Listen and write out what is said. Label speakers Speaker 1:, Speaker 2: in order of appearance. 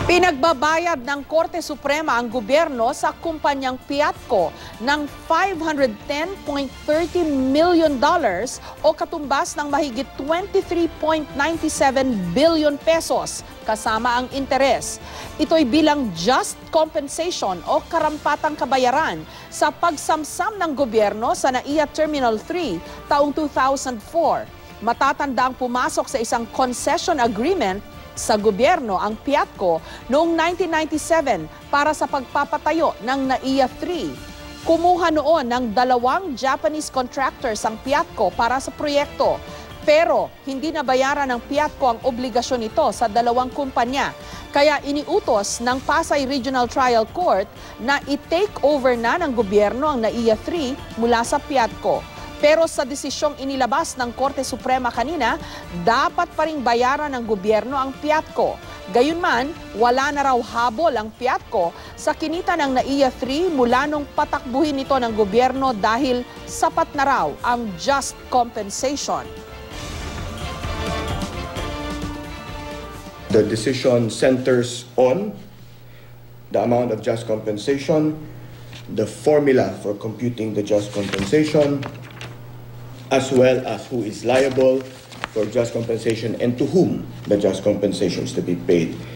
Speaker 1: Pinagbabayad ng Korte Suprema ang gobyerno sa kumpanyang Piatco ng $510.30 million o katumbas ng mahigit 23.97 billion pesos kasama ang interes. Ito'y bilang just compensation o karampatang kabayaran sa pagsamsam ng gobyerno sa NAIA Terminal 3 taong 2004. Matatanda ang pumasok sa isang concession agreement sa gobyerno ang Piatco noong 1997 para sa pagpapatayo ng NAIA 3. Kumuha noon ng 2 Japanese contractors ang Piatco para sa proyekto. Pero hindi nabayaran ng Piatco ang obligasyon nito sa 2 kumpanya. Kaya iniutos ng Pasay Regional Trial Court na i-take over na ng gobyerno ang NAIA 3 mula sa Piatco. Pero sa desisyong inilabas ng Korte Suprema kanina, dapat pa ring bayaran ng gobyerno ang Piatco. Gayunman, wala na raw habol ang Piatco sa kinita ng NAIA 3 mula nung patakbuhin ito ng gobyerno dahil sapat na raw ang just compensation.
Speaker 2: The decision centers on the amount of just compensation, the formula for computing the just compensation, as well as who is liable for just compensation and to whom the just compensation is to be paid.